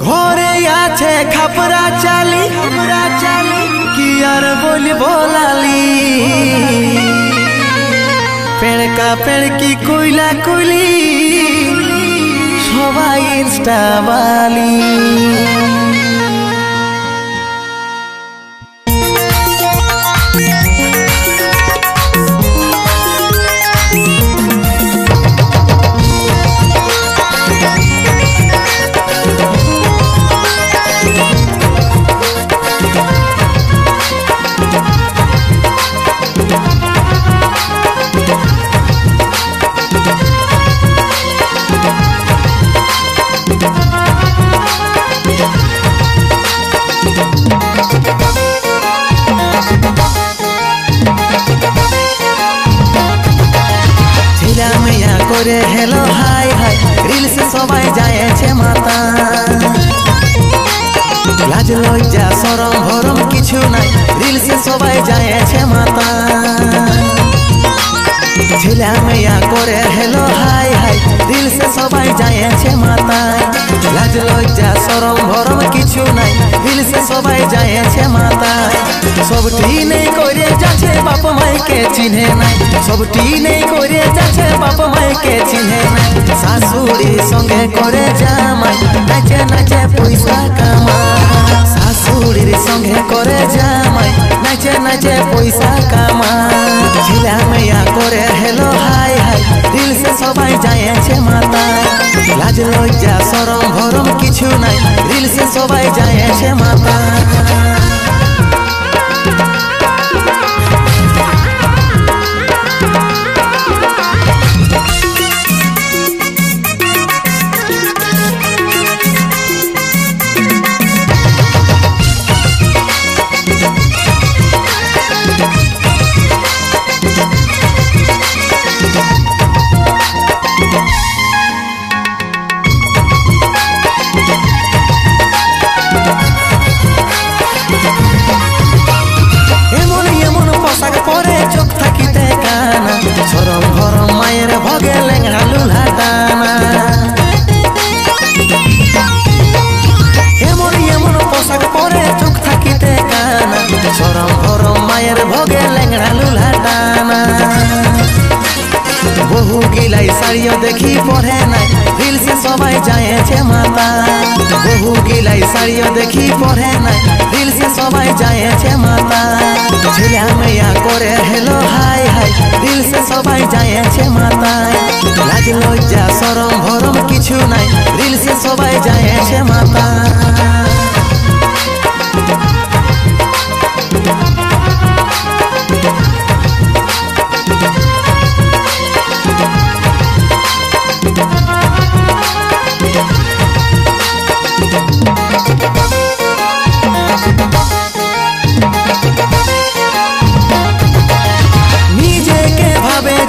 ঘরে আছে খাপরা চালি কি আর বলি বলালি পেড়কা পেড়কি কইলা কইলি সবাই ইনস্টা বালি। করে হেলো হাই হাই রিলস সবাই যায়ছে মাতা, লাজ লজ্জা শরম ভরম কিছু নাই রিলস সবাই যায়ছে মাতা। ছেলে মেয়া করে হেলো হাই হাই রিলস সবাই যায়ছে মাতা, লাজ লজ্জা শরম ভরম কিছু নাই রিলস সবাই যায়ছে মাতা। সবটি নেই করে যাচ্ছে বাপ মাইকে চিনে নাই, সবটি নেই করে যাচ্ছে বাপ মাইকে চিনে নাই। শাশুড়ির সঙ্গে করে জামাই নাচে নাচে পয়সা কামায়, শাশুড়ির সঙ্গে করে জামাই নাচে নাচে পয়সা কামায়। ছেলে মেয়া করে হেলো হাই হাই রিলস সবাই যায়ছে মাতা, লাজ লজ্জা শরম ভরম কিছু নাই রিলস সবাই যায়ছে মাতা। চোখ থাকিতে কানা সরম ভরম মায়ের ভগে লেঙ্গা লুলা টানা, এমন এমন পোশাক পরে চোখ থাকিতে কানা সরম ভরম মায়ের ভগে লেঙ্গা লুলা টানা। বহু গিলাই শাড়িও দেখি পরে নাই রিলস সবাই যায়ছে মাতা, বহু গিলাই শাড়িও দেখি পরে নাই রিলস সবাই যায়ছে মাতা। ছেলে মেয়া করে হেলো হাই হাই রিলস সবাই যায়ছে মাতা, লাজ লজ্জা শরম ভরম কিছু নাই রিলস সবাই যায়ছে মাতা।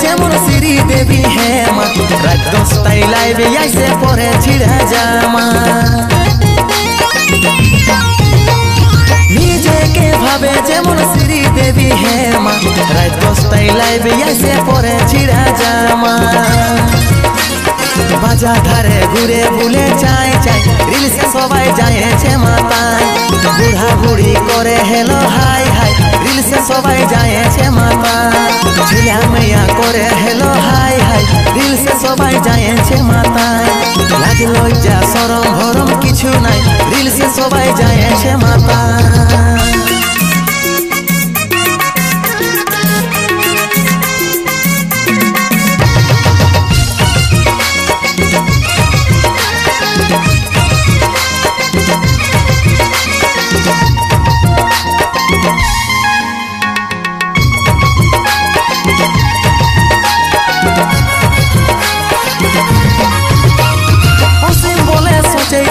যেমন শ্রী দেবী হেমা রাত 10টায় লাইভে আইসে পরে ছিড়া জামা, নিজেকে ভাবে যেমন শ্রী দেবী হেমা রাত 10টায় লাইভে আইসে পরে ছিড়া জামা। বাজা ধারে ঘুরে বুলে চাই চাই রিলস সবাই যায়ছে মাতা, বুড়া বুড়ি করে হেলো হাই হাই রিলস সবাই যায়ছে মাতা। ছেলে মেয়া করে হেলো হাই হাই রিলস সবাই যায়ছে মাতা, লাজ লজ্জা শরম ভরম কিছু নাই রিলস সবাই যায়ছে মাতা।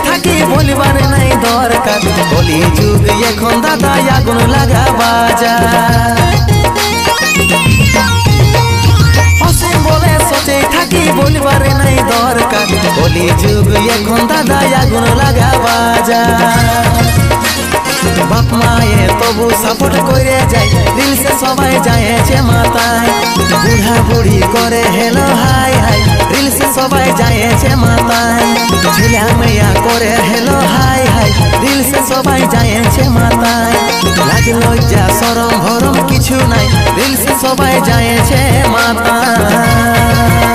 থাকি বলিবার নাই দরকার কলি যুগ এখন দাদা আগুন লাগা বাজার, অসীম বলে সোচে থাকি বলিবার নাই দরকার কলি যুগ এখন দাদা আগুন লাগা বাজার। বাপ মায়ে তবু সাপোর্ট করে যায় রিলস সবাই যায়ছে মাতায়, বুড়া বুড়ি করে হেলো হাই হাই রিলস সবাই যায়ছে মাতায়। ছেলে মেয়া করে হেলো से सबाई जाएছে মাতায় লাজ লজ্জা শরম ভরম কিছু নাই দিল সে সবাই যায়েছে মাতায়।